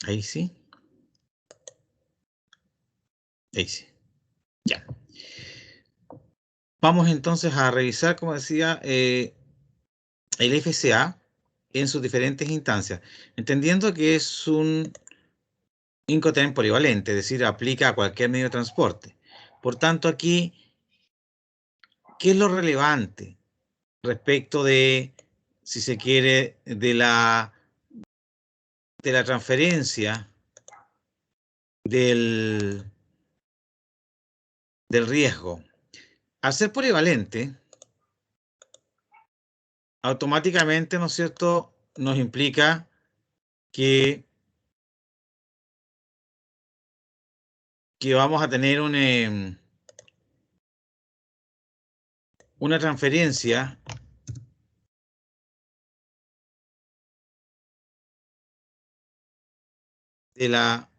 Ahí sí. Ahí sí. Ya. Vamos entonces a revisar, como decía, el FCA en sus diferentes instancias, entendiendo que es un Incoterm polivalente, es decir, aplica a cualquier medio de transporte. Por tanto, aquí, ¿qué es lo relevante respecto de, si se quiere, de la transferencia del riesgo? Al ser polivalente, automáticamente, ¿no es cierto?, nos implica que vamos a tener una transferencia de la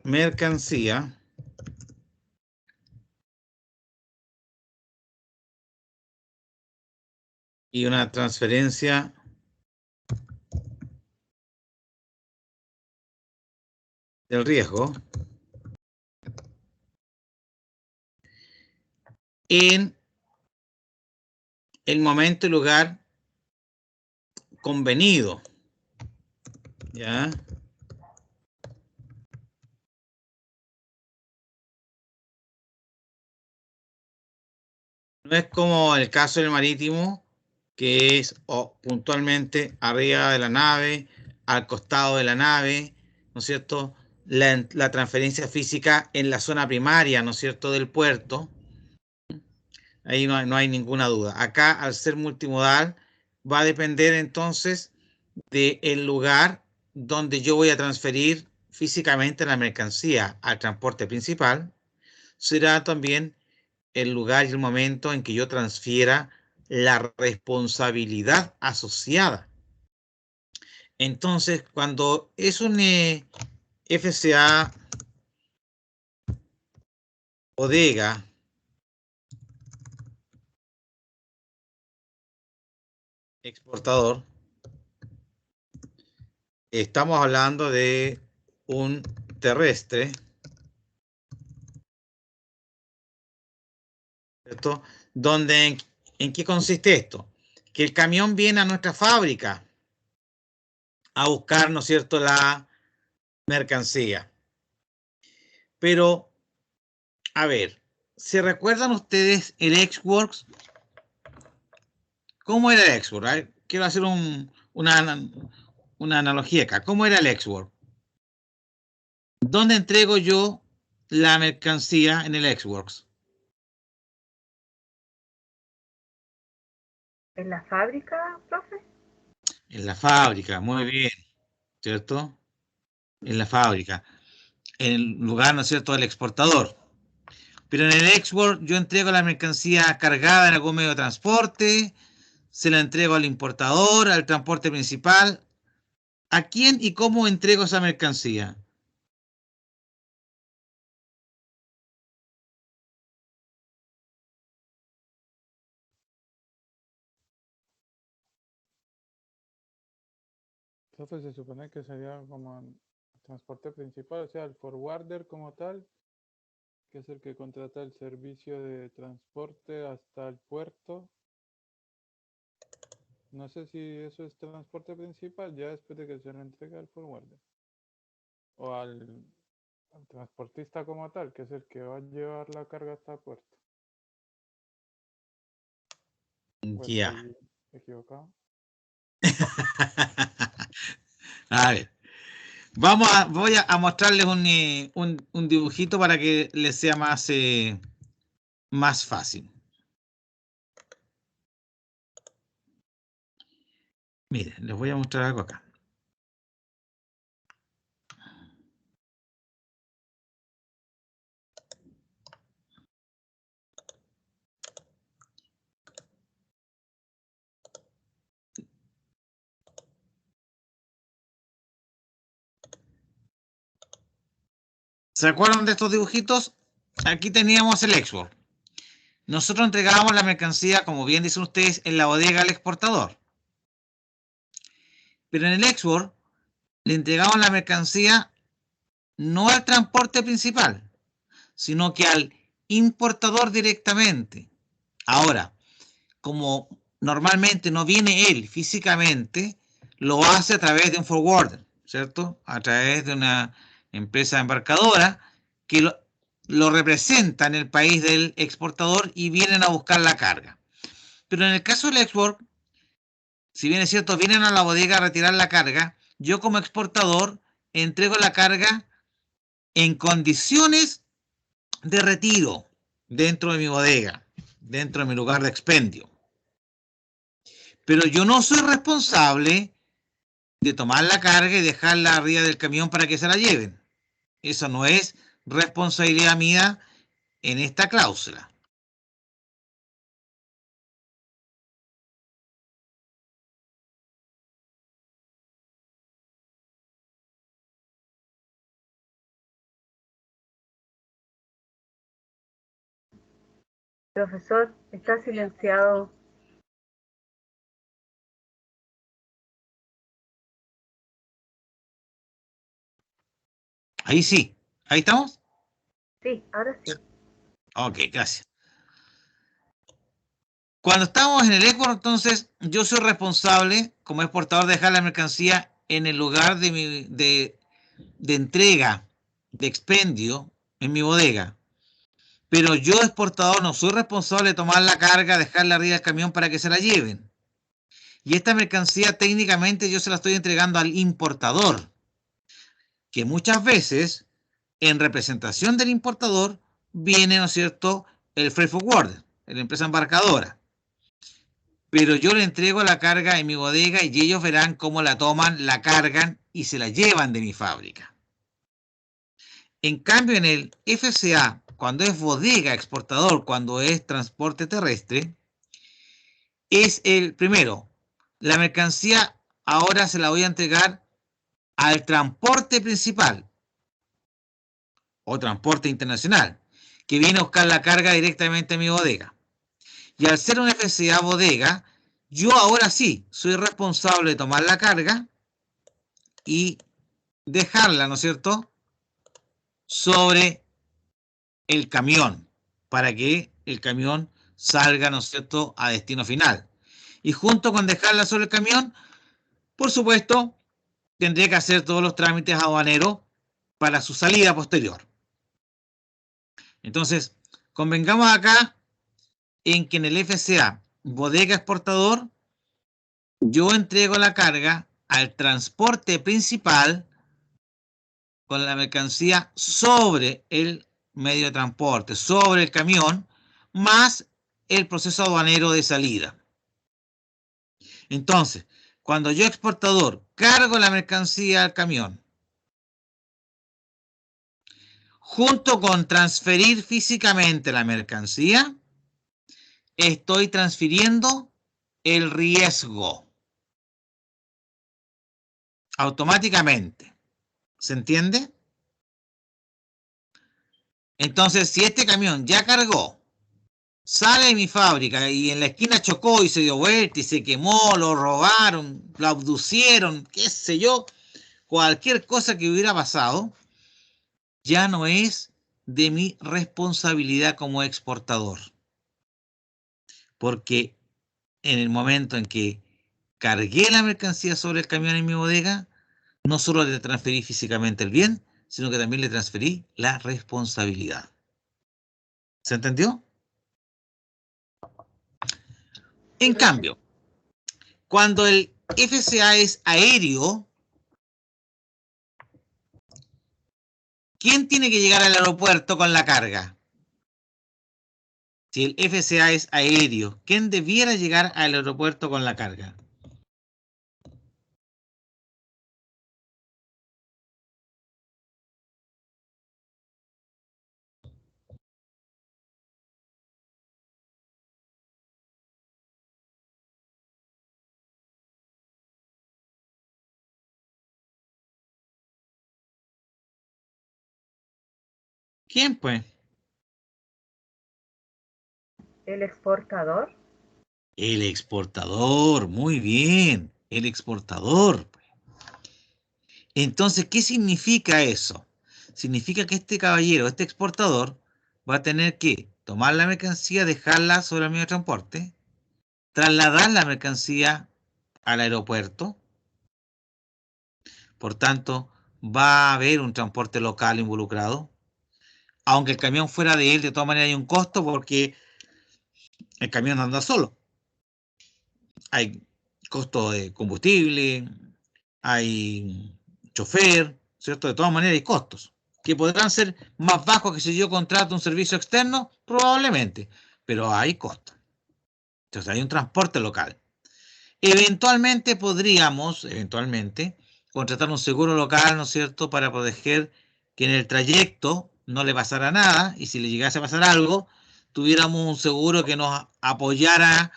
mercancía y una transferencia del riesgo en el momento y lugar convenido. ¿Ya? No es como el caso del marítimo, que es puntualmente arriba de la nave, al costado de la nave, ¿no es cierto? La transferencia física en la zona primaria, ¿no es cierto?, del puerto. Ahí no hay ninguna duda. Acá, al ser multimodal, va a depender entonces del lugar donde yo voy a transferir físicamente la mercancía al transporte principal. Será también el lugar y el momento en que yo transfiera la responsabilidad asociada. Entonces, cuando es un FCA bodega exportador, estamos hablando de un terrestre, ¿cierto? Donde, ¿en qué consiste esto? Que el camión viene a nuestra fábrica a buscar, ¿no es cierto?, la mercancía. Pero, a ver, ¿se recuerdan ustedes el Ex-Works? ¿Cómo era el Ex-Works? A ver, quiero hacer una analogía acá. ¿Cómo era el Ex-Works? ¿Dónde entrego yo la mercancía en el Ex-Works? ¿En la fábrica, profe? En la fábrica, muy bien, ¿cierto? En la fábrica, en el lugar, ¿no es cierto?, del exportador. Pero en el export yo entrego la mercancía cargada en algún medio de transporte, se la entrego al importador, al transporte principal. ¿A quién y cómo entrego esa mercancía? Entonces se supone que sería como el transporte principal, o sea, el forwarder como tal, que es el que contrata el servicio de transporte hasta el puerto. No sé si eso es transporte principal, ya después de que se lo entrega al forwarder. O al transportista como tal, que es el que va a llevar la carga hasta el puerto. ¿O Ya. estoy equivocado? A ver, voy a mostrarles un dibujito para que les sea más fácil. Miren, les voy a mostrar algo acá. ¿Se acuerdan de estos dibujitos? Aquí teníamos el export. Nosotros entregábamos la mercancía, como bien dicen ustedes, en la bodega al exportador. Pero en el export le entregamos la mercancía no al transporte principal, sino que al importador directamente. Ahora, como normalmente no viene él físicamente, lo hace a través de un forwarder, ¿cierto? A través de una empresa embarcadora que lo representa en el país del exportador y vienen a buscar la carga. Pero en el caso del export, si bien es cierto, vienen a la bodega a retirar la carga, yo como exportador entrego la carga en condiciones de retiro dentro de mi bodega, dentro de mi lugar de expendio. Pero yo no soy responsable de tomar la carga y dejarla arriba del camión para que se la lleven. Eso no es responsabilidad mía en esta cláusula. Profesor, está silenciado. Ahí sí. ¿Ahí estamos? Sí, ahora sí. Ok, gracias. Cuando estamos en el export, entonces, yo soy responsable, como exportador, de dejar la mercancía en el lugar de entrega, de expendio, en mi bodega. Pero yo, exportador, no soy responsable de tomar la carga, dejarla arriba del camión para que se la lleven. Y esta mercancía técnicamente yo se la estoy entregando al importador, que muchas veces, en representación del importador, viene, ¿no es cierto?, el freight forwarder, la empresa embarcadora. Pero yo le entrego la carga en mi bodega y ellos verán cómo la toman, la cargan y se la llevan de mi fábrica. En cambio, en el FCA, cuando es bodega exportador, cuando es transporte terrestre, es el primero, la mercancía ahora se la voy a entregar al transporte principal o transporte internacional, que viene a buscar la carga directamente a mi bodega. Y al ser una FCA bodega, yo ahora sí soy responsable de tomar la carga y dejarla, ¿no es cierto?, sobre el camión, para que el camión salga, ¿no es cierto?, a destino final. Y junto con dejarla sobre el camión, por supuesto, tendré que hacer todos los trámites aduaneros para su salida posterior. Entonces, convengamos acá en que en el FCA, bodega exportador, yo entrego la carga al transporte principal con la mercancía sobre el medio de transporte, sobre el camión, más el proceso aduanero de salida. Entonces, cuando yo, exportador, cargo la mercancía al camión, junto con transferir físicamente la mercancía, estoy transfiriendo el riesgo automáticamente. ¿Se entiende? Entonces, si este camión ya cargó, sale de mi fábrica y en la esquina chocó y se dio vuelta y se quemó, lo robaron, lo abducieron, qué sé yo, cualquier cosa que hubiera pasado, ya no es de mi responsabilidad como exportador. Porque en el momento en que cargué la mercancía sobre el camión en mi bodega, no solo le transferí físicamente el bien, sino que también le transferí la responsabilidad. ¿Se entendió? En cambio, cuando el FCA es aéreo, ¿quién tiene que llegar al aeropuerto con la carga? Si el FCA es aéreo, ¿quién debiera llegar al aeropuerto con la carga? ¿Quién, pues? ¿El exportador? El exportador, muy bien, el exportador. Entonces, ¿qué significa eso? significa que este caballero, este exportador, va a tener que tomar la mercancía, dejarla sobre el medio de transporte, trasladar la mercancía al aeropuerto. Por tanto, va a haber un transporte local involucrado. Aunque el camión fuera de él, de todas maneras hay un costo porque el camión no anda solo. Hay costo de combustible, hay chofer, ¿cierto? De todas maneras hay costos, que podrán ser más bajos que si yo contrato un servicio externo, probablemente, pero hay costos. Entonces hay un transporte local. Eventualmente podríamos, contratar un seguro local, ¿no es cierto?, para proteger que en el trayecto no le pasara nada y si le llegase a pasar algo, tuviéramos un seguro que nos apoyara,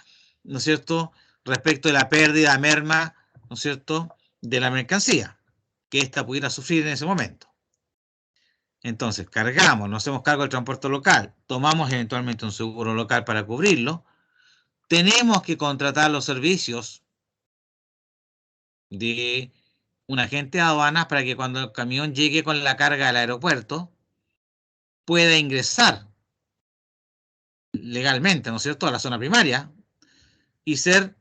¿no es cierto?, respecto de la pérdida, merma, ¿no es cierto?, de la mercancía que ésta pudiera sufrir en ese momento. Entonces, cargamos, nos hacemos cargo del transporte local, tomamos eventualmente un seguro local para cubrirlo, tenemos que contratar los servicios de un agente de aduanas para que cuando el camión llegue con la carga al aeropuerto pueda ingresar legalmente, ¿no es cierto?, a la zona primaria y ser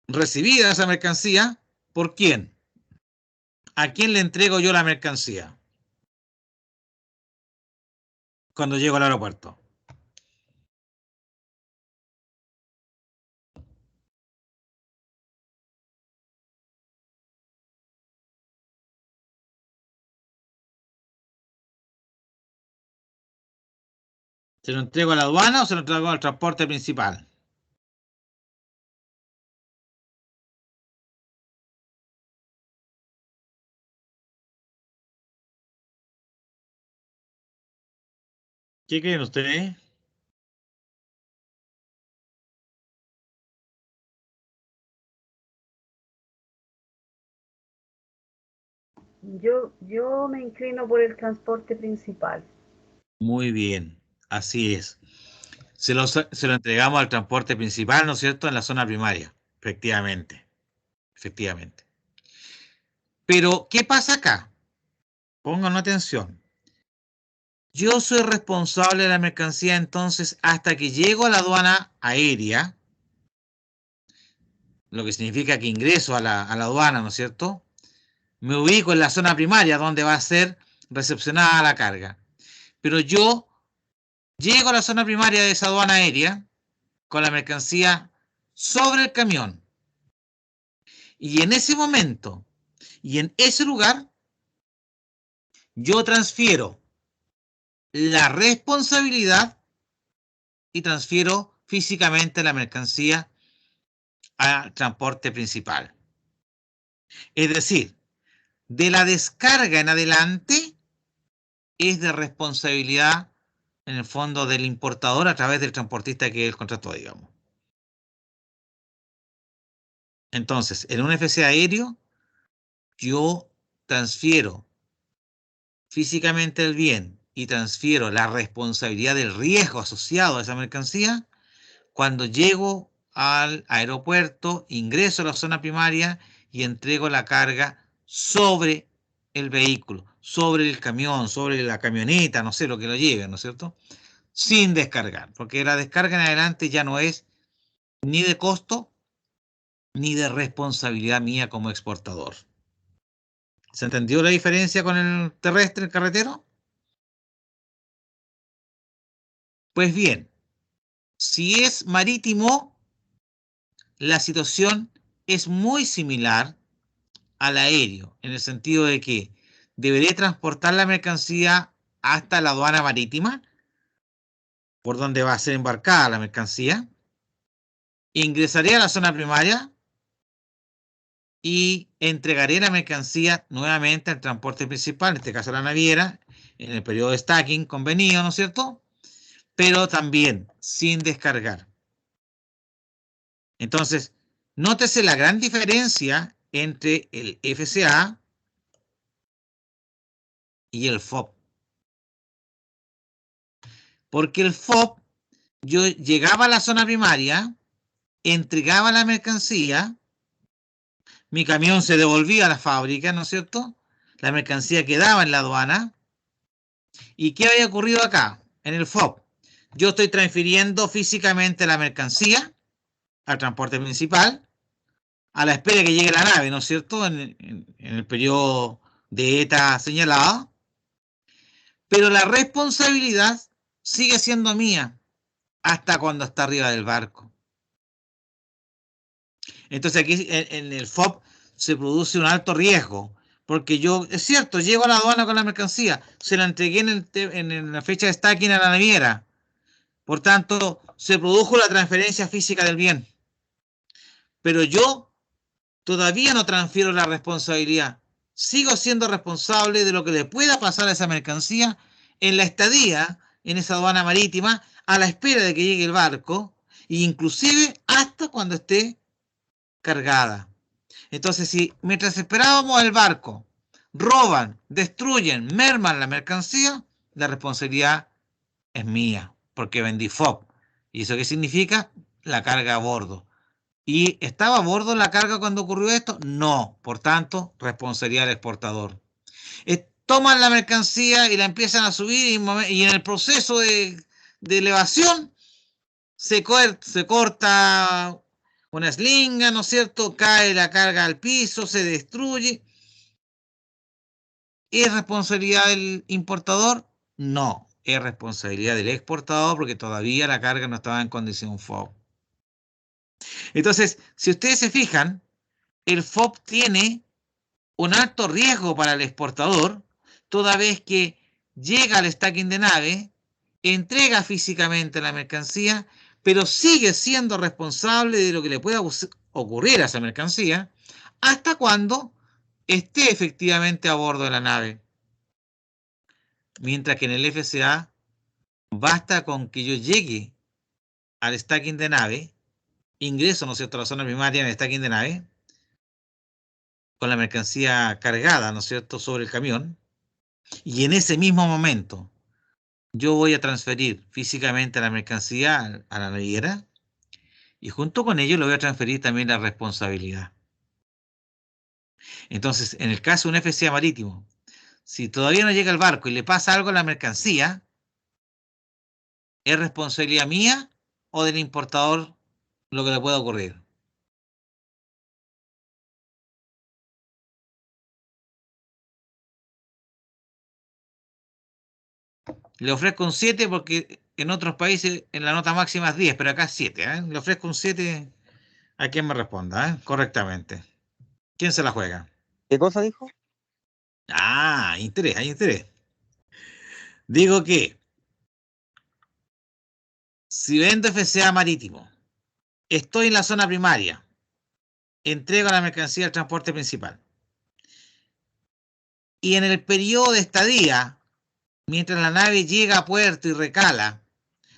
recibida esa mercancía. ¿Por quién? ¿A quién le entrego yo la mercancía cuando llego al aeropuerto? ¿Se lo entrego a la aduana o se lo entrego al transporte principal? ¿Qué creen ustedes? Yo me inclino por el transporte principal. Muy bien, así es. Se lo entregamos al transporte principal, ¿no es cierto?, en la zona primaria. Efectivamente. Efectivamente. Pero, ¿qué pasa acá? Pongan atención. Yo soy responsable de la mercancía entonces hasta que llego a la aduana aérea, lo que significa que ingreso a la aduana, ¿no es cierto? Me ubico en la zona primaria donde va a ser recepcionada la carga. Pero yo llego a la zona primaria de esa aduana aérea con la mercancía sobre el camión. Y en ese momento y en ese lugar, yo transfiero la responsabilidad y transfiero físicamente la mercancía al transporte principal. Es decir, de la descarga en adelante es de responsabilidad, en el fondo, del importador a través del transportista que él contrató, digamos. Entonces, en un FC aéreo, yo transfiero físicamente el bien y transfiero la responsabilidad del riesgo asociado a esa mercancía cuando llego al aeropuerto, ingreso a la zona primaria y entrego la carga sobre el vehículo, sobre el camión, sobre la camioneta, no sé, lo que lo lleve, ¿no es cierto?, sin descargar, porque la descarga en adelante ya no es ni de costo ni de responsabilidad mía como exportador. ¿Se entendió la diferencia con el terrestre, el carretero? Pues bien, si es marítimo, la situación es muy similar al aéreo, en el sentido de que deberé transportar la mercancía hasta la aduana marítima, por donde va a ser embarcada la mercancía, ingresaré a la zona primaria y entregaré la mercancía nuevamente al transporte principal, en este caso la naviera, en el periodo de stacking convenido, ¿no es cierto?, pero también sin descargar. Entonces, nótese la gran diferencia entre el FCA y el FOB. Porque el FOB, yo llegaba a la zona primaria, entregaba la mercancía, mi camión se devolvía a la fábrica, ¿no es cierto? la mercancía quedaba en la aduana. ¿Y qué había ocurrido acá? En el FOB. Yo estoy transfiriendo físicamente la mercancía al transporte principal, a la espera que llegue la nave, ¿no es cierto? En el periodo de ETA señalado. Pero la responsabilidad sigue siendo mía hasta cuando está arriba del barco. Entonces aquí en el FOB se produce un alto riesgo, porque yo, es cierto, llego a la aduana con la mercancía, se la entregué en la fecha de stacking a la naviera, por tanto, se produjo la transferencia física del bien. Pero yo todavía no transfiero la responsabilidad. Sigo siendo responsable de lo que le pueda pasar a esa mercancía en la estadía en esa aduana marítima, a la espera de que llegue el barco, e inclusive hasta cuando esté cargada. Entonces, si mientras esperábamos el barco, roban, destruyen, merman la mercancía, la responsabilidad es mía, porque vendí FOB. ¿Y eso qué significa? La carga a bordo. ¿Y estaba a bordo la carga cuando ocurrió esto? No. Por tanto, responsabilidad del exportador. Toman la mercancía y la empiezan a subir y en el proceso de elevación se corta una slinga, ¿no es cierto? Cae la carga al piso, se destruye. ¿Es responsabilidad del importador? No, es responsabilidad del exportador porque todavía la carga no estaba en condición FOB. Entonces, si ustedes se fijan, el FOB tiene un alto riesgo para el exportador, toda vez que llega al stacking de nave, entrega físicamente la mercancía, pero sigue siendo responsable de lo que le pueda ocurrir a esa mercancía hasta cuando esté efectivamente a bordo de la nave. Mientras que en el FCA basta con que yo llegue al stacking de nave, ingreso, ¿no es cierto?, a la zona primaria en el stacking de nave, con la mercancía cargada, ¿no es cierto?, sobre el camión, y en ese mismo momento yo voy a transferir físicamente la mercancía a la naviera, y junto con ello le voy a transferir también la responsabilidad. Entonces, en el caso de un FCA marítimo, si todavía no llega el barco y le pasa algo a la mercancía, ¿es responsabilidad mía o del importador lo que le pueda ocurrir? Le ofrezco un 7 porque en otros países en la nota máxima es 10, pero acá es 7. Le ofrezco un 7 a quien me responda correctamente. ¿Quién se la juega? ¿Qué cosa dijo? Ah, interés, hay interés. Digo que si vendo FCA marítimo, estoy en la zona primaria, entrego la mercancía al transporte principal, y en el periodo de estadía, mientras la nave llega a puerto y recala,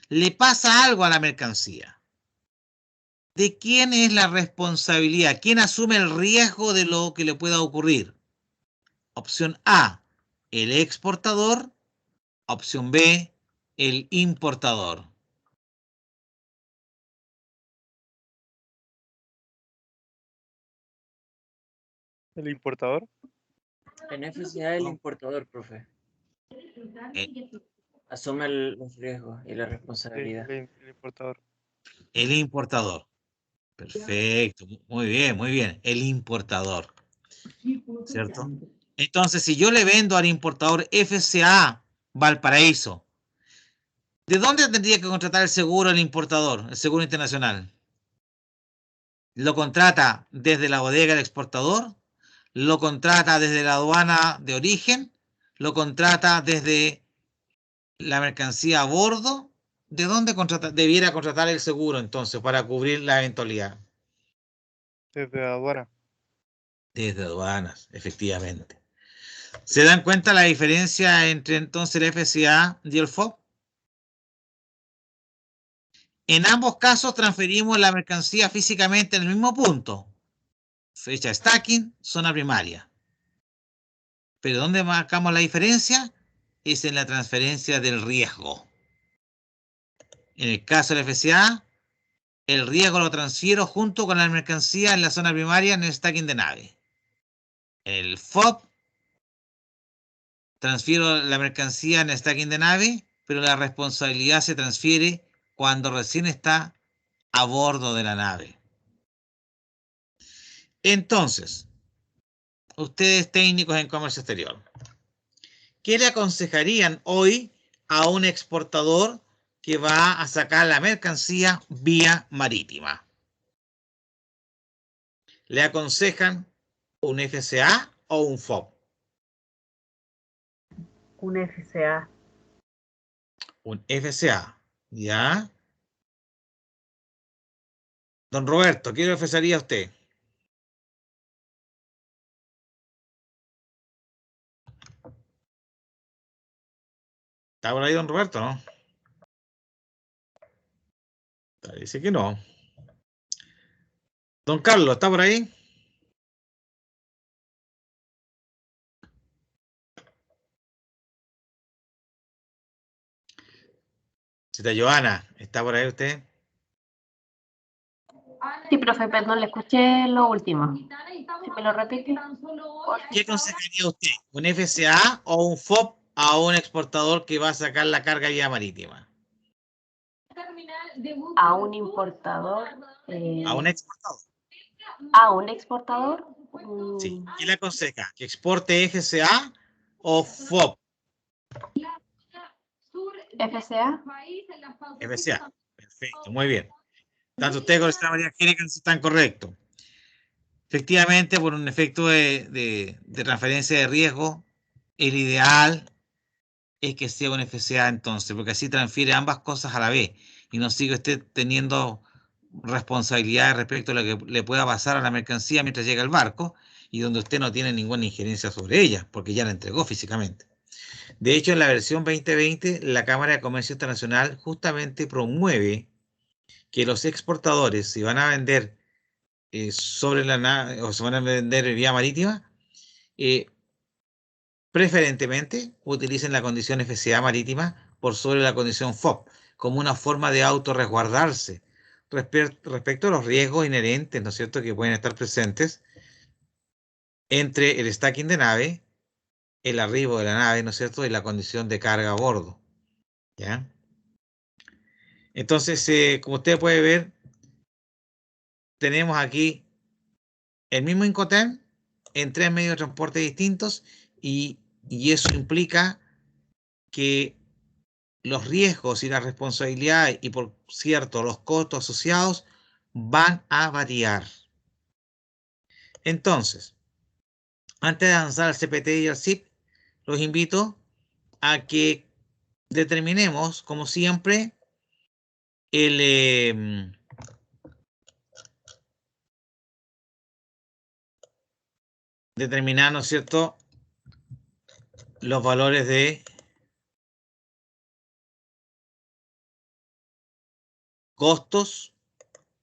le pasa algo a la mercancía. ¿De quién es la responsabilidad? ¿Quién asume el riesgo de lo que le pueda ocurrir? Opción A, el exportador. Opción B, el importador. ¿El importador? En FCA el importador, profe. Asume los riesgos y la responsabilidad. El importador. El importador. Perfecto. Muy bien, muy bien. El importador. ¿Cierto? Entonces, si yo le vendo al importador FCA Valparaíso, ¿de dónde tendría que contratar el seguro el importador, el seguro internacional? ¿Lo contrata desde la bodega del exportador? ¿Lo contrata desde la aduana de origen? ¿Lo contrata desde la mercancía a bordo? ¿De dónde debiera contratar el seguro entonces para cubrir la eventualidad? Desde la aduana. Desde aduanas, efectivamente. ¿Se dan cuenta la diferencia entre entonces el FCA y el FOB? En ambos casos transferimos la mercancía físicamente en el mismo punto. Fecha de stacking, zona primaria. Pero ¿dónde marcamos la diferencia? Es en la transferencia del riesgo. En el caso del FCA, el riesgo lo transfiero junto con la mercancía en la zona primaria en el stacking de nave. En el FOB, transfiero la mercancía en stacking de nave, pero la responsabilidad se transfiere cuando recién está a bordo de la nave. Entonces, ustedes técnicos en comercio exterior, ¿qué le aconsejarían hoy a un exportador que va a sacar la mercancía vía marítima? ¿Le aconsejan un FCA o un FOB? Un FCA. Un FCA, ¿ya? Don Roberto, ¿qué le ofrecería a usted? ¿Está por ahí don Roberto, no? Dice que no. Don Carlos, ¿está por ahí? Cita Joana, ¿está por ahí usted? Sí, profe, perdón, le escuché lo último. Si me lo repite. ¿Qué aconsejaría usted? ¿Un FCA o un FOB a un exportador que va a sacar la carga vía marítima? A un importador. ¿A un exportador? A un exportador. Sí. ¿Qué le aconseja? ¿Que exporte FCA o FOB? FCA. FCA. Perfecto, muy bien. Tanto usted como la señora María Angélica están correctos. Efectivamente, por un efecto de transferencia de riesgo, el ideal es que sea un FCA entonces, porque así transfiere ambas cosas a la vez y no sigue usted teniendo responsabilidades respecto a lo que le pueda pasar a la mercancía mientras llega al barco y donde usted no tiene ninguna injerencia sobre ella, porque ya la entregó físicamente. De hecho, en la versión 2020, la Cámara de Comercio Internacional justamente promueve que los exportadores, si van a vender sobre la nave o se van a vender vía marítima, preferentemente utilicen la condición FCA marítima por sobre la condición FOB, como una forma de autorresguardarse respecto a los riesgos inherentes, ¿no es cierto?, que pueden estar presentes entre el stacking de nave, el arribo de la nave, ¿no es cierto?, y la condición de carga a bordo, ¿ya? Entonces, como usted puede ver, tenemos aquí el mismo Incoterm en 3 medios de transporte distintos y eso implica que los riesgos y la responsabilidad y, por cierto, los costos asociados van a variar. Entonces, antes de avanzar al CPT y al CIP, los invito a que determinemos, como siempre, determinar, ¿no es cierto?, los valores de costos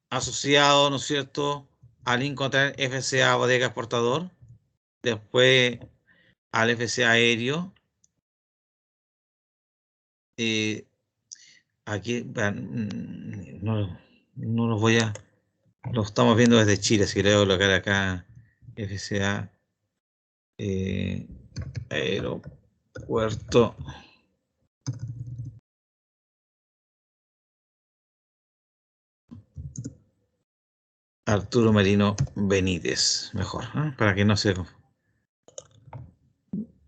asociados, ¿no es cierto?, al Incoterm FCA bodega exportador, después al FCA aéreo, aquí no los voy a, lo estamos viendo desde Chile, si le voy a colocar acá FCA aeropuerto Arturo Merino Benítez, mejor, ¿eh? Para que no se,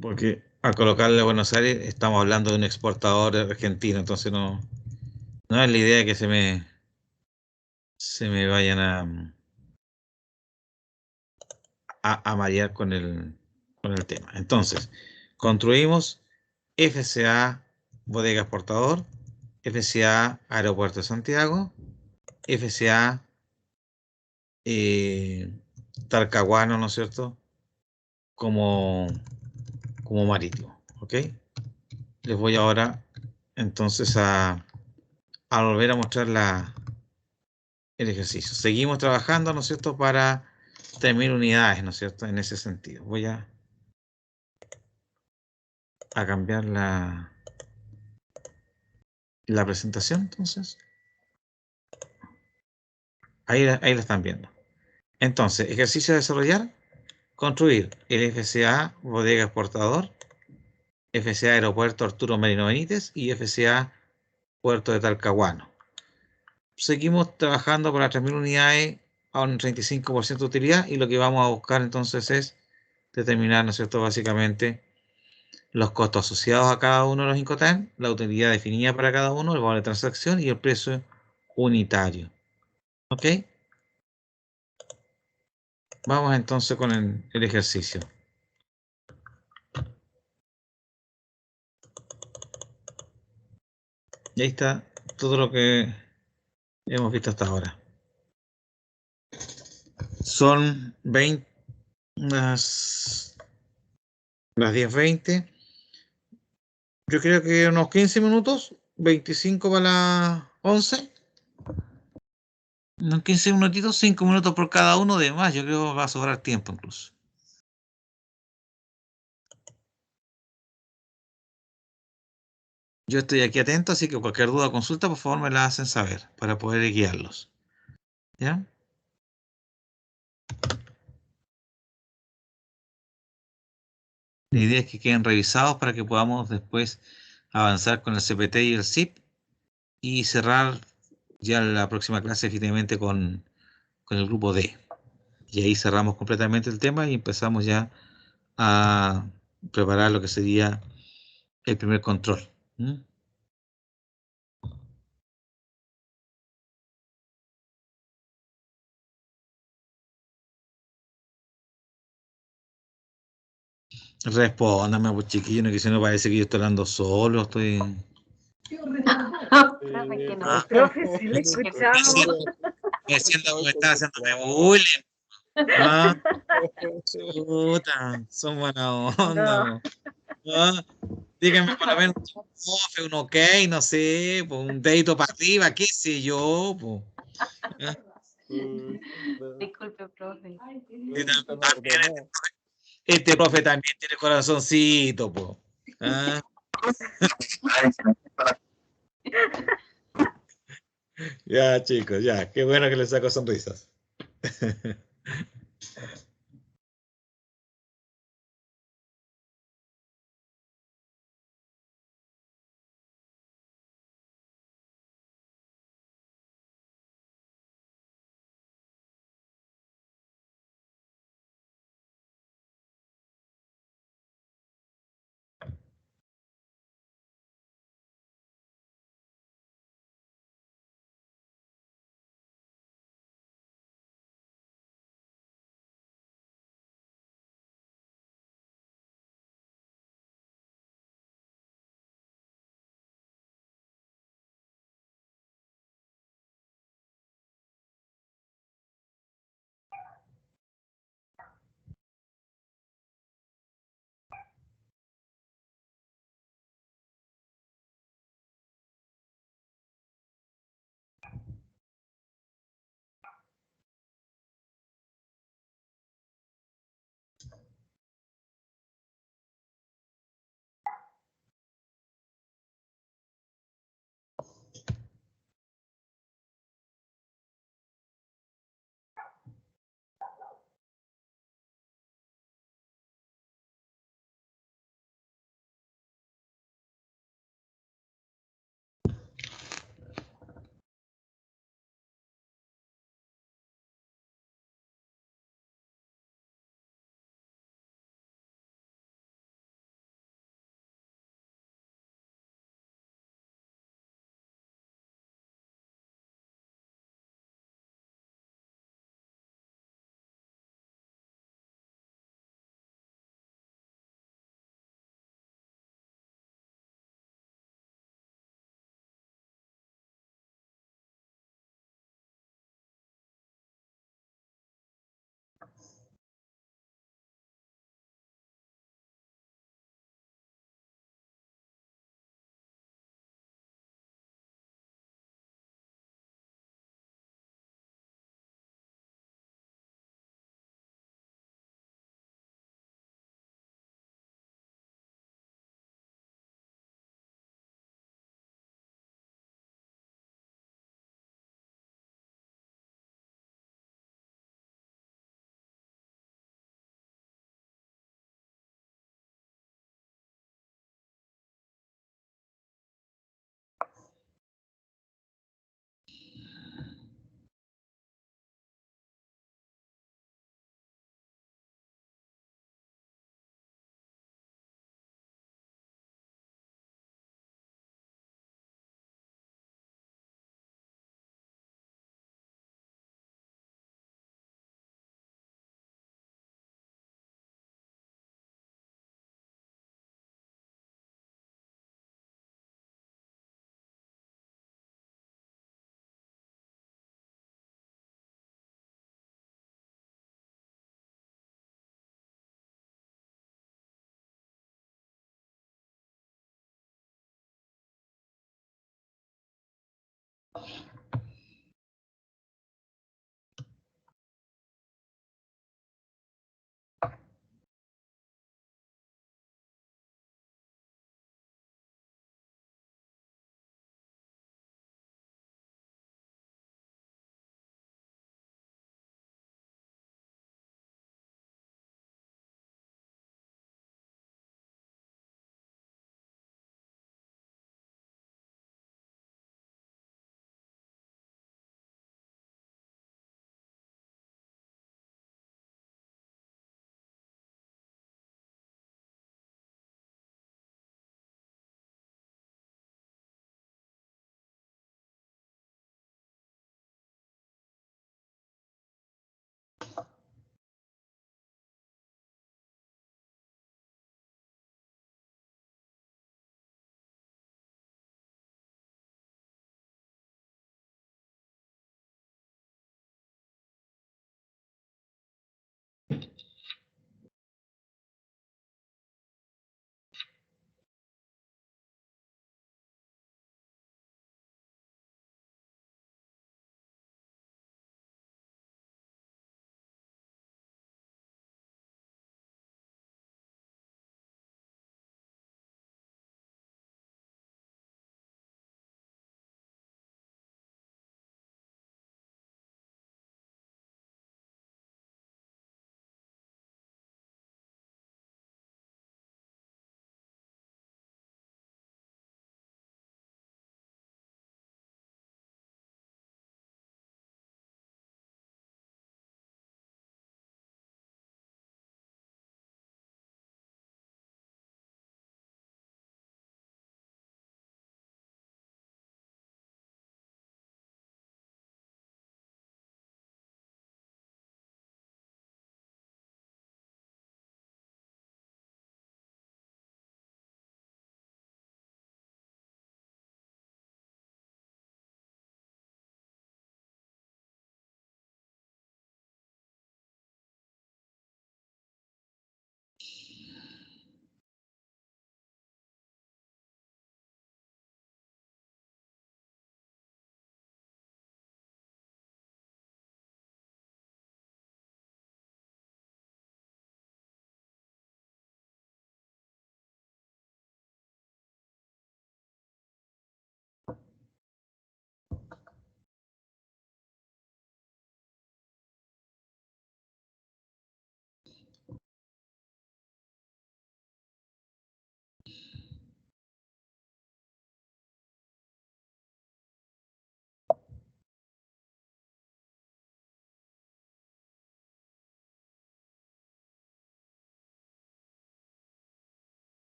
porque al colocarle a Buenos Aires estamos hablando de un exportador argentino, entonces no es la idea que se me vayan a marear con el tema. Entonces, construimos FCA Bodega Exportador, FCA Aeropuerto de Santiago, FCA Talcahuano, ¿no es cierto?, como marítimo, ¿ok? Les voy ahora entonces a volver a mostrar el ejercicio. Seguimos trabajando, ¿no es cierto?, para 3.000 unidades, ¿no es cierto?, en ese sentido. Voy a cambiar la presentación, entonces. Ahí la están viendo. Entonces, ejercicio a desarrollar, construir el FCA Bodega Exportador, FCA Aeropuerto Arturo Merino Benítez y FCA Puerto de Talcahuano. Seguimos trabajando con las 3.000 unidades a un 35% de utilidad y lo que vamos a buscar entonces es determinar, ¿no es cierto?, básicamente los costos asociados a cada uno de los Incoterms, la utilidad definida para cada uno, el valor de transacción y el precio unitario. ¿Ok? Vamos entonces con el ejercicio. Y ahí está todo lo que hemos visto hasta ahora. Son 20, las 10:20. Yo creo que unos 15 minutos, 25 para las 11. Unos 15 minutitos, 5 minutos por cada uno de más. Yo creo que va a sobrar tiempo incluso. Yo estoy aquí atento, así que cualquier duda o consulta, por favor, me la hacen saber para poder guiarlos. ¿Ya? La idea es que queden revisados para que podamos después avanzar con el CPT y el SIP y cerrar ya la próxima clase efectivamente con el grupo D. Y ahí cerramos completamente el tema y empezamos ya a preparar lo que sería el primer control. Respóndame, pues chiquillo, que si no parece que yo estoy hablando solo, estoy... Profe, que no. Ah, Profe, sí le escuchamos. me siento que me están haciéndome bullying. Ah, puta, son buena onda. No. Ah, díganme por lo menos un profe, un ok, no sé, pues, un dedito para arriba, qué sé yo. Pues. Ah, Disculpe, profe. y también este profe también tiene corazoncito, pues. Ah, ya, chicos, ya, qué bueno que les saco sonrisas.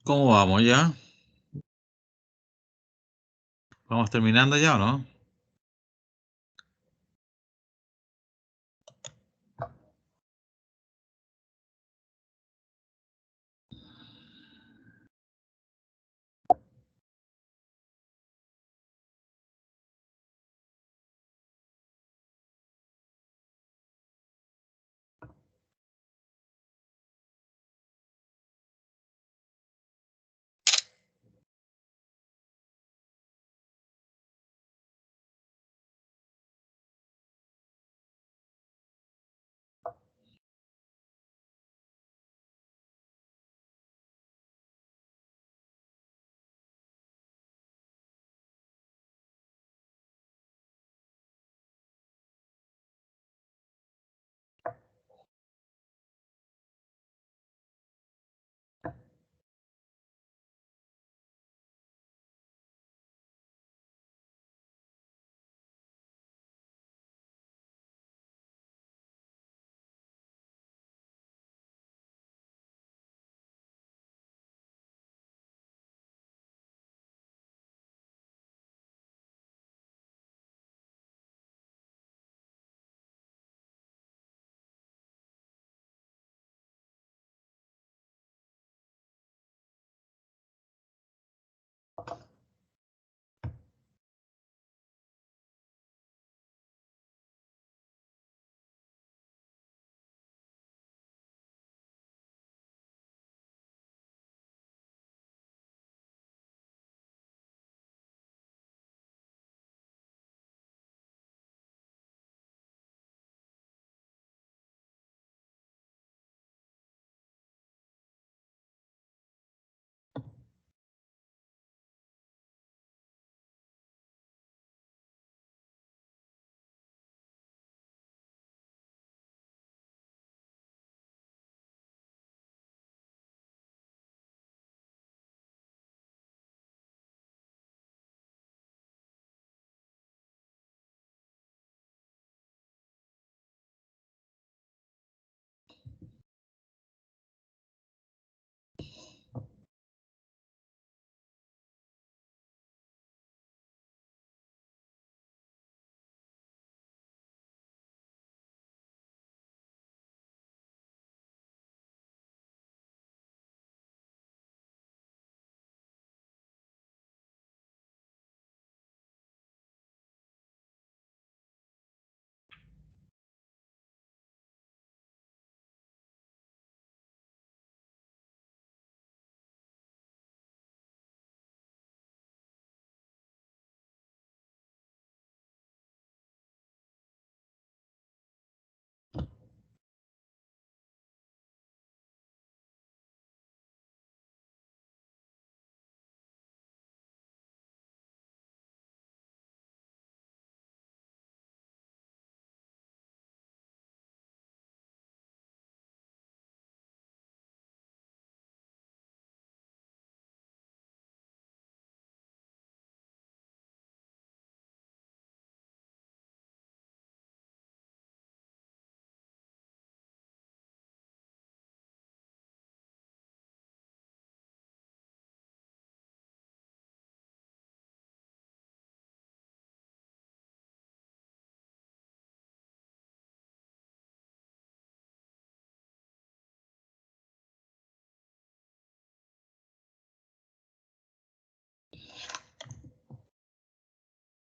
¿Cómo vamos ya? ¿Vamos terminando ya o no?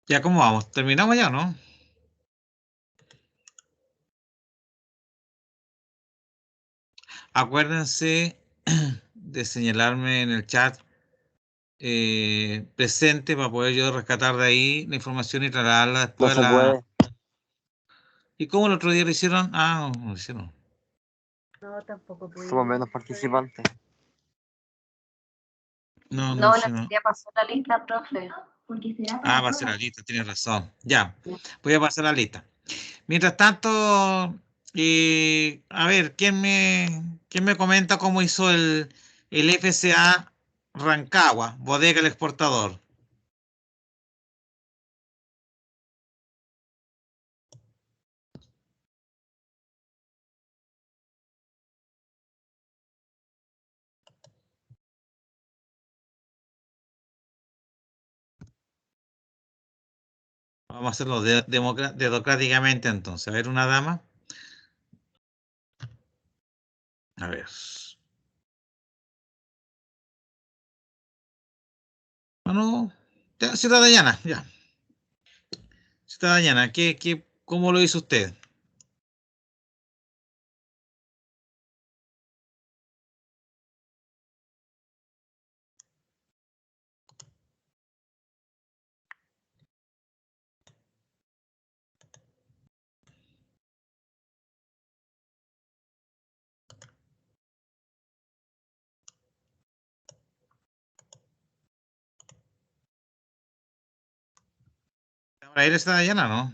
Ya, ¿cómo vamos? ¿Terminamos ya, no? Acuérdense de señalarme en el chat presente para poder yo rescatar de ahí la información y trasladarla No después se a la... puede. ¿Y cómo el otro día lo hicieron? Ah, no lo hicieron. No, tampoco Somos pudimos. menos participantes. No, No, sí, no. necesitaría pasar la lista, profe. Ah, va a ser la lista, tienes razón. Ya, voy a pasar la lista. Mientras tanto, a ver, quién me comenta cómo hizo el FCA Rancagua, Bodega el Exportador? Vamos a hacerlo democráticamente entonces. A ver, una dama. A ver. Bueno, ya, ciudadana, ya. Ciudadana, cómo lo hizo usted? ¿Ahora eres ciudadana, no?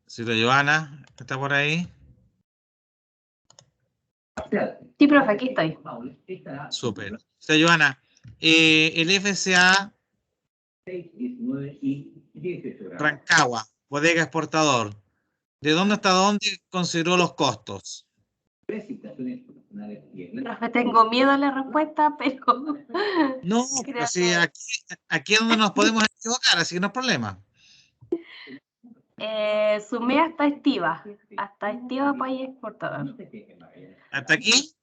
Ciudad Joana, ¿está por ahí? Sí, profe, aquí estoy. Súper. Ciudad Joana, el FCA Rancagua, bodega exportador. ¿De dónde hasta dónde consideró los costos? Profe, tengo miedo a la respuesta, pero No, creo pero si que aquí es donde nos podemos equivocar, así que no es problema. sumé hasta Estiva país exportador. ¿Hasta aquí?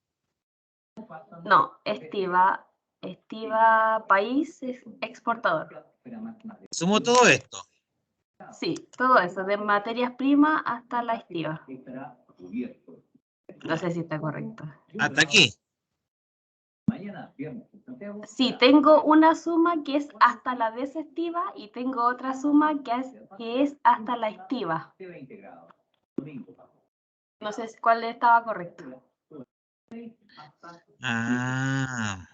No, Estiva país exportador. Sumo todo esto. Sí, todo eso, de materias primas hasta la Estiva. No sé si está correcto. Hasta aquí. Sí, tengo una suma que es hasta la desestiva y tengo otra suma que es hasta la estiva. No sé cuál estaba correcto. Ah.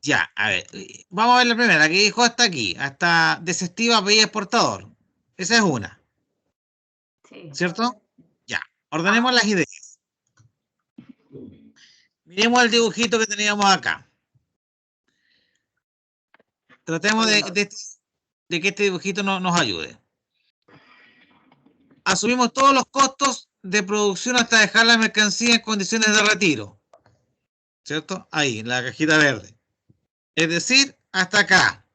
Ya, a ver. Vamos a ver la primera, que dijo hasta aquí. Hasta desestiva país exportador. Esa es una. Sí. ¿Cierto? Ya. Ordenemos las ideas. Miremos el dibujito que teníamos acá. Tratemos de que este dibujito nos ayude. Asumimos todos los costos de producción hasta dejar la mercancía en condiciones de retiro. ¿Cierto? Ahí, en la cajita verde. Es decir, hasta acá.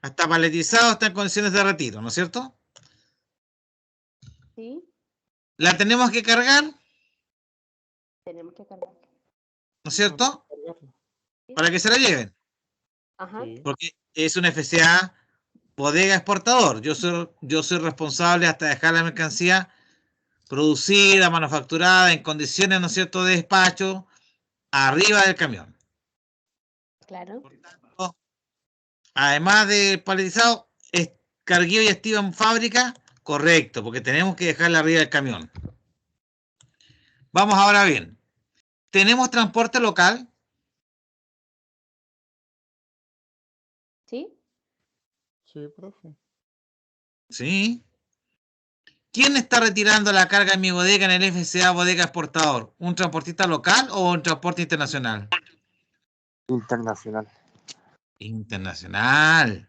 Hasta paletizado, hasta en condiciones de retiro, ¿no es cierto? Sí, La tenemos que cargar, ¿no tenemos que cargar. es cierto? Para que se la lleven. Ajá. Porque es un FCA bodega exportador. Yo soy responsable hasta dejar la mercancía producida, manufacturada en condiciones, ¿no es cierto?, de despacho arriba del camión. Claro. Por tanto, además de paletizado, es carguío y estivo en fábrica, correcto, porque tenemos que dejarla arriba del camión. Vamos ahora bien. ¿Tenemos transporte local? ¿Sí? Sí, profe. Sí. ¿Quién está retirando la carga en mi bodega en el FCA Bodega Exportador? ¿Un transportista local o un transporte internacional? Internacional. Internacional.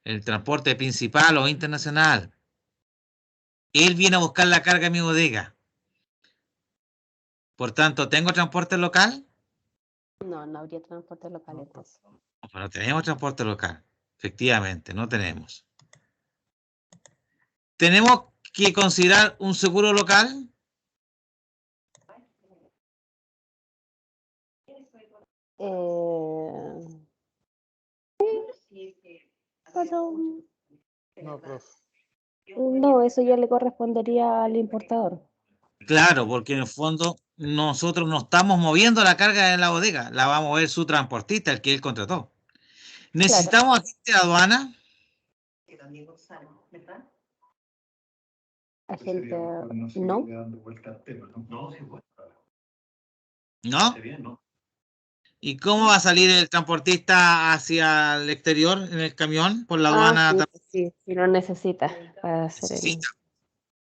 El transporte principal o internacional. Él viene a buscar la carga en mi bodega. Por tanto, ¿tengo transporte local? No, no habría transporte local entonces. No tenemos transporte local. Efectivamente, no tenemos. ¿Tenemos que considerar un seguro local? Pero, No, profe. no, eso ya le correspondería al importador. Claro, porque en el fondo nosotros no estamos moviendo la carga en la bodega, la va a mover su transportista, el que él contrató. ¿Necesitamos agente de aduana? Agente, no. ¿No? ¿Y cómo va a salir el transportista hacia el exterior en el camión por la aduana? Sí, lo necesita para hacer Necesita,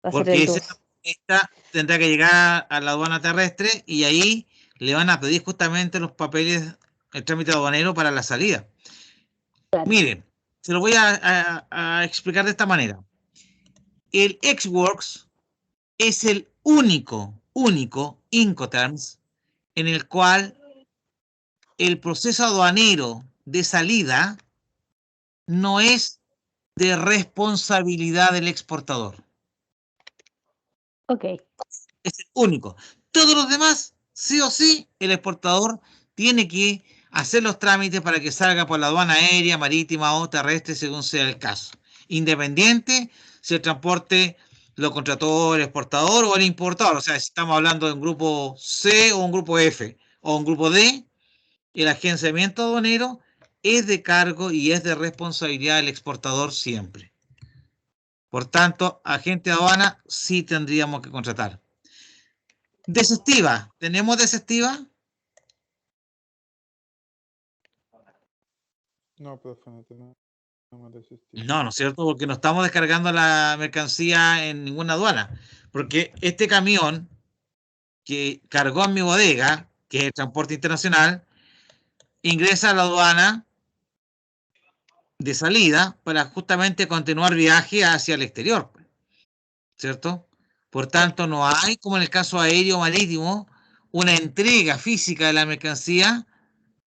para hacer porque el ese DUS. transportista tendrá que llegar a la aduana terrestre y ahí le van a pedir justamente los papeles, el trámite aduanero para la salida. Miren, se lo voy a explicar de esta manera. El Ex-Works es el único Incoterms en el cual el proceso aduanero de salida no es de responsabilidad del exportador. Ok. Es el único. Todos los demás, sí o sí, el exportador tiene que hacer los trámites para que salga por la aduana aérea, marítima o terrestre, según sea el caso. Independiente si el transporte lo contrató el exportador o el importador. O sea, si estamos hablando de un grupo C o un grupo F o un grupo D, el agenciamiento aduanero es de cargo y es de responsabilidad del exportador siempre. Por tanto, agente de aduana sí tendríamos que contratar. Desestiva, ¿tenemos desestiva? No, profe, no tenemos desistir. No, ¿no es cierto? Porque no estamos descargando la mercancía en ninguna aduana. Porque este camión que cargó en mi bodega, que es el transporte internacional, ingresa a la aduana de salida para justamente continuar viaje hacia el exterior, ¿cierto? Por tanto, no hay, como en el caso aéreo o marítimo, una entrega física de la mercancía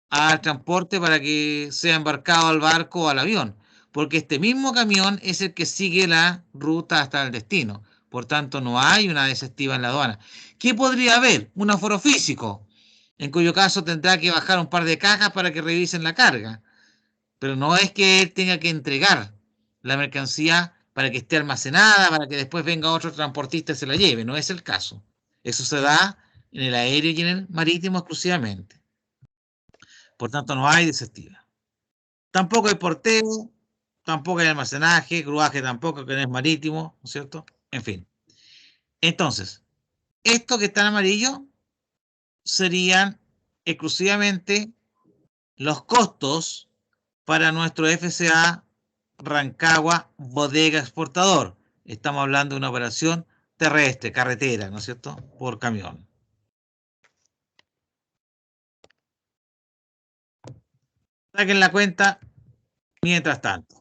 al transporte para que sea embarcado al barco o al avión, porque este mismo camión es el que sigue la ruta hasta el destino. Por tanto, no hay una desestiva en la aduana. ¿Qué podría haber? Un aforo físico, en cuyo caso tendrá que bajar un par de cajas para que revisen la carga. Pero no es que él tenga que entregar la mercancía para que esté almacenada, para que después venga otro transportista y se la lleve. No es el caso. Eso se da en el aéreo y en el marítimo exclusivamente. Por tanto, no hay desestiva. Tampoco hay porteo, tampoco hay almacenaje, gruaje tampoco, que no es marítimo, ¿no es cierto? En fin. Entonces, esto que está en amarillo serían exclusivamente los costos para nuestro FCA Rancagua Bodega Exportador. Estamos hablando de una operación terrestre, carretera, ¿no es cierto? Por camión. Saquen la cuenta mientras tanto.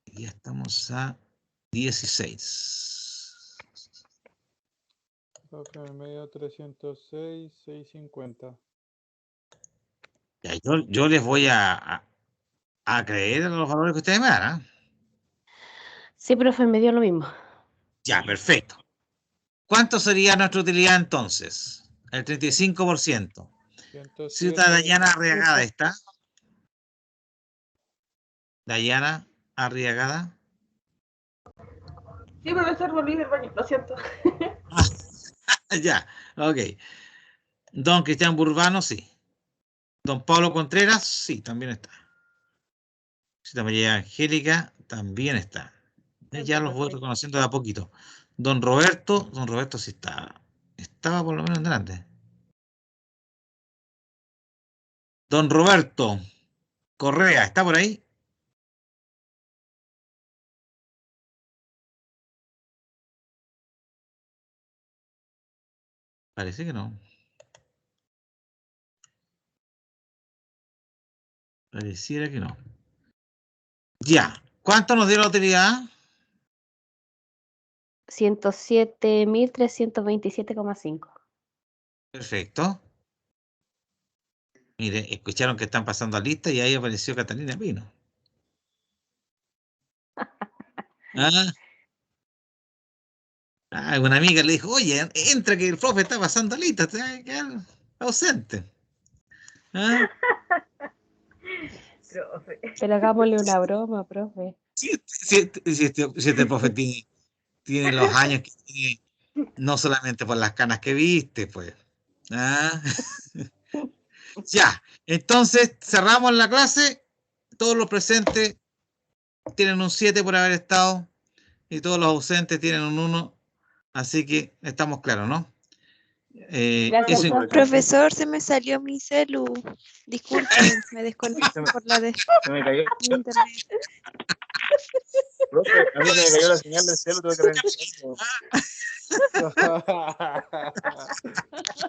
Ya estamos a 16. Profe, me dio 306, 650. Ya, yo les voy a creer a los valores que ustedes me dan, ¿eh? Sí, profe, me dio lo mismo. Ya, perfecto. ¿Cuánto sería nuestra utilidad entonces? El 35%. 107. Dayana Arriagada está. Dayana Arriagada. Sí, profesor, volví del baño, lo siento. Ya, ok. Don Cristian Burbano, sí. Don Pablo Contreras, sí, también está. Cita María Angélica, también está. Ya los voy reconociendo de a poquito. Don Roberto sí está. Estaba por lo menos delante. Don Roberto Correa, ¿está por ahí? Parece que no. Pareciera que no. Ya. ¿Cuánto nos dio la utilidad? 107.327,5. Perfecto. Mire, escucharon que están pasando a lista y ahí apareció Catalina Pino. ¿Ah? Una amiga le dijo, oye, entra que el profe está pasando lista, te va a quedar ausente. ¿Ah? Profe. Pero hagámosle una broma, profe. Si este profe tiene los años que tiene, no solamente por las canas que viste, pues. ¿Ah? Ya, entonces cerramos la clase. Todos los presentes tienen un 7 por haber estado y todos los ausentes tienen un 1. Así que estamos claros, ¿no? Gracias, Eso profe. Profesor, se me salió mi celu. Disculpen, me desconecté por la de Se me cayó. internet. Profe, a mí se me cayó la señal del celu, tuve que reiniciarlo.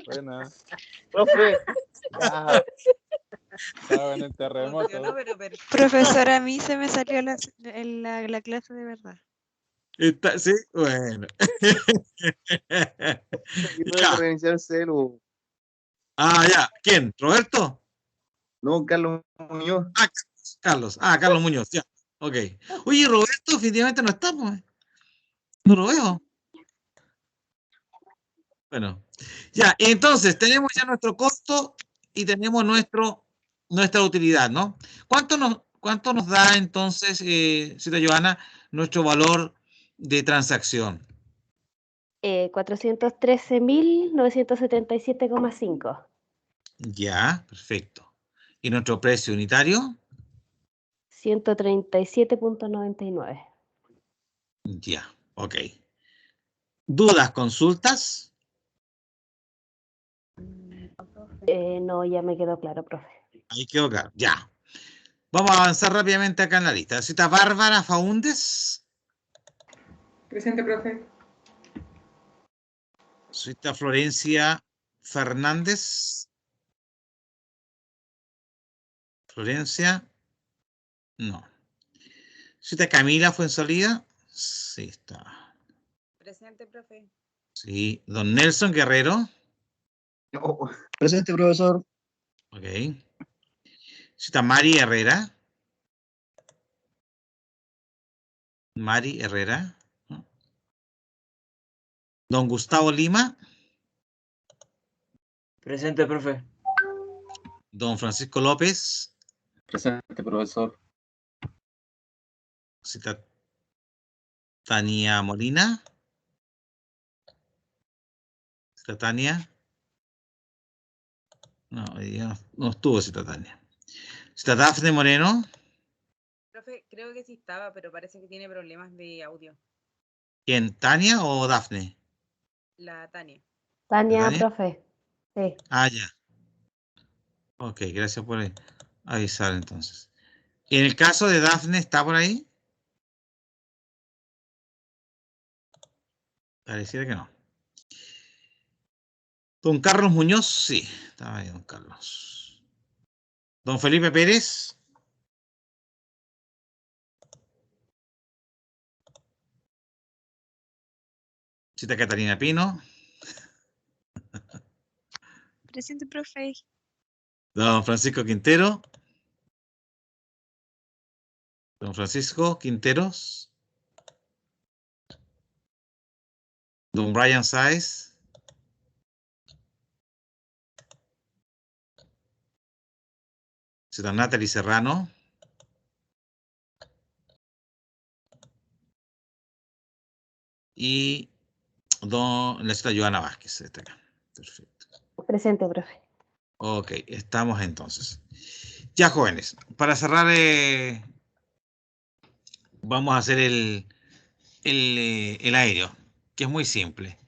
Buena. Profe, ya. Estaba en el terremoto. Funcionó, pero perfecto. Profesor, a mí se me salió la clase de verdad. sí, bueno. Y tuve Ya. que reiniciar el celu. Ya. ¿Quién? ¿Roberto? No, Carlos Muñoz. Carlos. Carlos Muñoz, ya. Ok. Oye, Roberto definitivamente no está, pues. No lo veo. Bueno. Ya, entonces tenemos ya nuestro costo y tenemos nuestra utilidad, ¿no? ¿Cuánto nos da entonces, cita Joana, nuestro valor de transacción? 413.977,5. Ya, perfecto. ¿Y nuestro precio unitario? 137.99. Ya, ok. ¿Dudas, consultas? No, ya me quedó claro, profe. Ahí quedó claro, ya. Vamos a avanzar rápidamente acá en la lista. Cita Bárbara Faúndez. Presente, profe. Cita Florencia Fernández. Florencia. No. Cita Camila Fuensalida. Sí, está. Presente, profe. Sí. Don Nelson Guerrero. No. Presente, profesor. Ok. Cita Mari Herrera. Mari Herrera. Don Gustavo Lima. Presente, profe. Don Francisco López. Presente, profesor. Cita Tania Molina. Cita Tania. No, ella no estuvo cita Tania. Cita Dafne Moreno. Profe, creo que sí estaba, pero parece que tiene problemas de audio. ¿Quién? ¿Tania o Dafne? La Tania. Tania, ¿Tania? profe. Sí. Ya. Ok, gracias por avisar entonces. ¿Y en el caso de Dafne está por ahí? Pareciera que no. Don Carlos Muñoz, sí. Estaba ahí don Carlos. Don Felipe Pérez. Cita Catalina Pino. Presente, profe. Don Francisco Quintero. Don Francisco Quinteros. Don Brian Sáez. Cita Natalie Serrano. Y la cita Joana Vázquez. Está acá. Perfecto. Presente, profe. Ok, estamos entonces. Ya, jóvenes, para cerrar, vamos a hacer el aéreo, que es muy simple.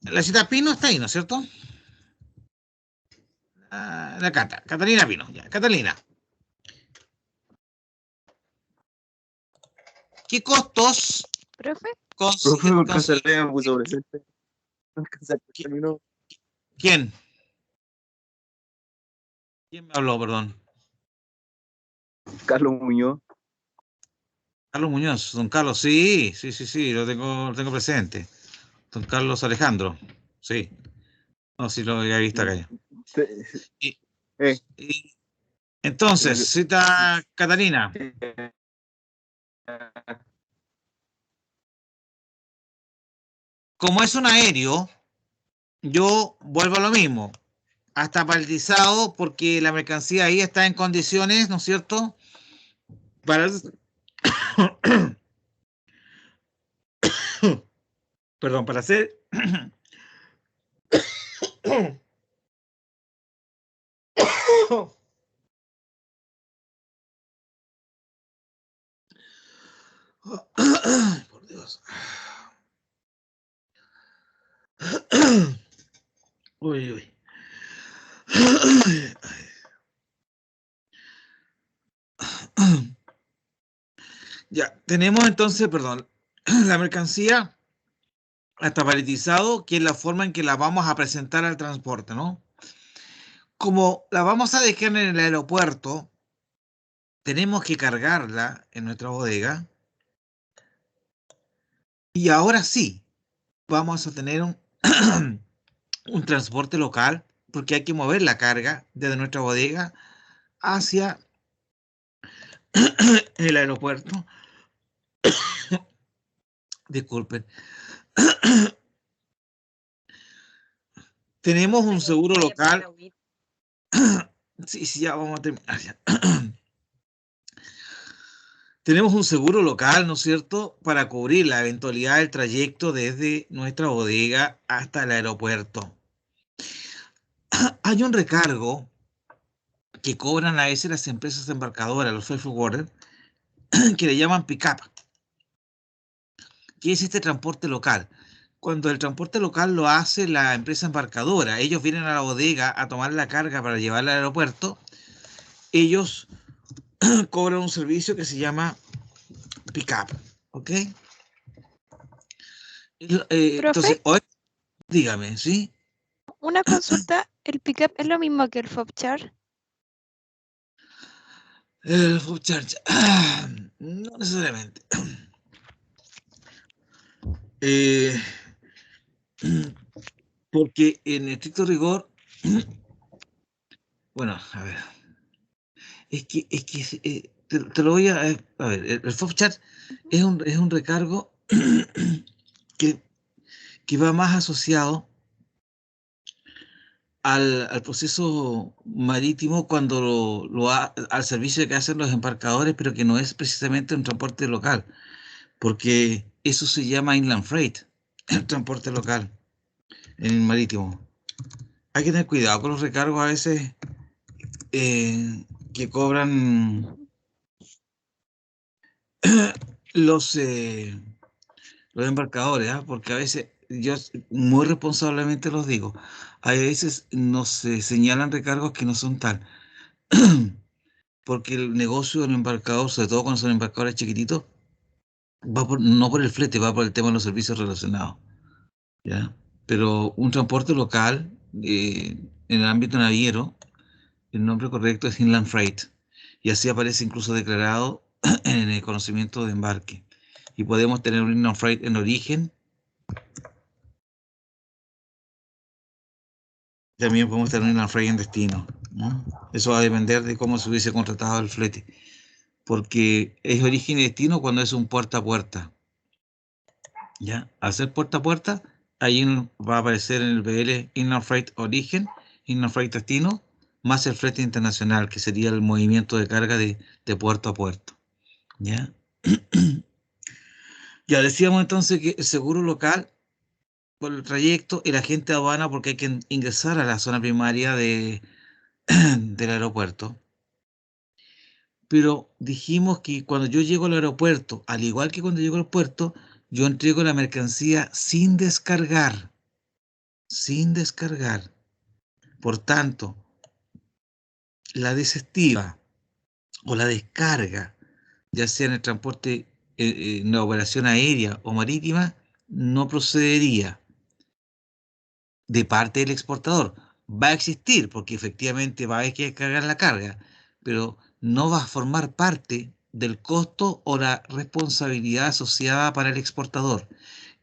La cita Pino está ahí, ¿no es cierto? La Catalina Pino, ya. Catalina. ¿Qué costos? ¿Profe? Profe, me cancelé, me puso presente. Terminó. ¿Quién? ¿Quién me habló, perdón? Carlos Muñoz. Carlos Muñoz, don Carlos, sí, lo tengo presente. Don Carlos Alejandro, sí. No, sí lo había visto acá ya. Entonces, cita Catalina. como es un aéreo, yo vuelvo a lo mismo. Hasta paletizado porque la mercancía ahí está en condiciones, ¿no es cierto? Para... Perdón, para hacer... Por Dios. Uy, uy. Ya, tenemos entonces, perdón, la mercancía hasta paletizado, que es la forma en que la vamos a presentar al transporte, ¿no? Como la vamos a dejar en el aeropuerto, tenemos que cargarla en nuestra bodega. Y ahora sí, vamos a tener un transporte local, porque hay que mover la carga desde nuestra bodega hacia el aeropuerto. Disculpen. Tenemos un seguro local. Sí, sí, ya vamos a terminar. Ya. Tenemos un seguro local, ¿no es cierto?, para cubrir la eventualidad del trayecto desde nuestra bodega hasta el aeropuerto. Hay un recargo que cobran a veces las empresas embarcadoras, los freight forwarders, que le llaman pick-up, que es este transporte local. Cuando el transporte local lo hace la empresa embarcadora, ellos vienen a la bodega a tomar la carga para llevarla al aeropuerto, ellos cobran un servicio que se llama pick-up, ¿ok? Entonces, hoy, dígame, ¿sí? Una consulta, ¿el pickup es lo mismo que el FobChar? El FobChar, no necesariamente. Porque en estricto rigor, bueno, a ver, es que te lo voy a ver, el FobChar es un recargo que va más asociado al proceso marítimo cuando al servicio que hacen los embarcadores, pero que no es precisamente un transporte local, porque eso se llama inland freight, el transporte local en el marítimo. Hay que tener cuidado con los recargos a veces que cobran los embarcadores, ¿ah? Porque a veces, yo muy responsablemente los digo, a veces nos señalan recargos que no son tal. Porque el negocio del embarcador, sobre todo cuando son embarcadores chiquititos, va no por el flete, va por el tema de los servicios relacionados, ¿ya? Pero un transporte local, en el ámbito naviero, el nombre correcto es Inland Freight, y así aparece incluso declarado en el conocimiento de embarque. Y podemos tener un Inland Freight en origen. También podemos tener un Inland Freight en destino, ¿no? Eso va a depender de cómo se hubiese contratado el flete, porque es origen y destino cuando es un puerta a puerta. ¿Ya? Al ser puerta a puerta, ahí va a aparecer en el BL Inland Freight Origen, Inland Freight Destino, más el flete internacional, que sería el movimiento de carga de puerto a puerto. ¿Ya? Ya decíamos entonces que el seguro local por el trayecto, el agente de aduana porque hay que ingresar a la zona primaria del aeropuerto. Pero dijimos que cuando yo llego al aeropuerto, al igual que cuando llego al puerto, yo entrego la mercancía sin descargar. Sin descargar. Por tanto, la desestiva o la descarga, ya sea en el transporte, en la operación aérea o marítima, no procedería de parte del exportador. Va a existir porque efectivamente va a haber que descargar la carga, pero no va a formar parte del costo o la responsabilidad asociada para el exportador.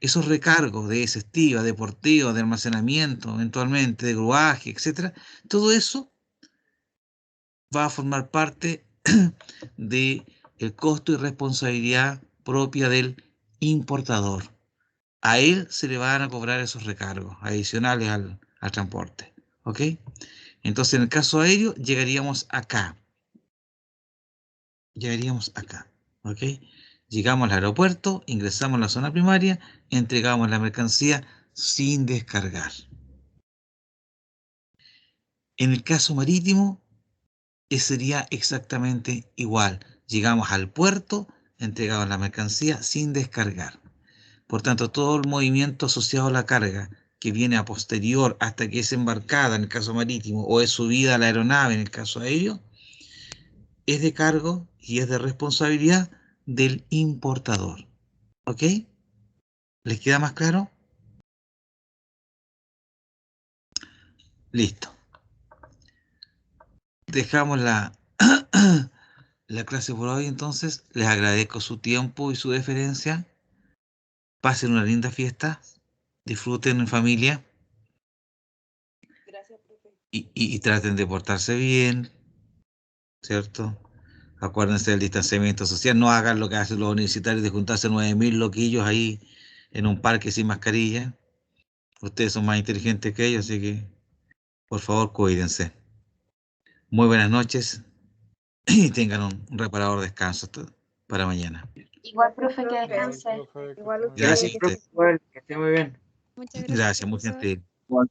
Esos recargos de desestiva, de porteo, de almacenamiento, eventualmente de gruaje, etcétera, todo eso va a formar parte del costo y responsabilidad propia del importador. a él se le van a cobrar esos recargos adicionales al transporte. ¿Ok? Entonces, en el caso aéreo, llegaríamos acá. ¿Ok? Llegamos al aeropuerto, ingresamos a la zona primaria, entregamos la mercancía sin descargar. En el caso marítimo, sería exactamente igual. Llegamos al puerto, entregamos la mercancía sin descargar. Por tanto, todo el movimiento asociado a la carga que viene a posterior hasta que es embarcada en el caso marítimo o es subida a la aeronave en el caso aéreo, es de cargo y es de responsabilidad del importador. ¿Ok? ¿Les queda más claro? Listo. Dejamos la clase por hoy, entonces. Les agradezco su tiempo y su deferencia. Pasen una linda fiesta. Disfruten en familia. Gracias, profe. Y traten de portarse bien, ¿cierto? Acuérdense del distanciamiento social. No hagan lo que hacen los universitarios de juntarse 9.000 loquillos ahí en un parque sin mascarilla. Ustedes son más inteligentes que ellos, así que por favor cuídense. Muy buenas noches y tengan un reparador descanso para mañana. Igual, profe, que Igual, descanse. profe, que Igual esté muy usted. Gracias a Gracias, usted. profe. Igual, que esté muy bien. Muchas gracias, Gracias, muy profesor. gentil. Igual.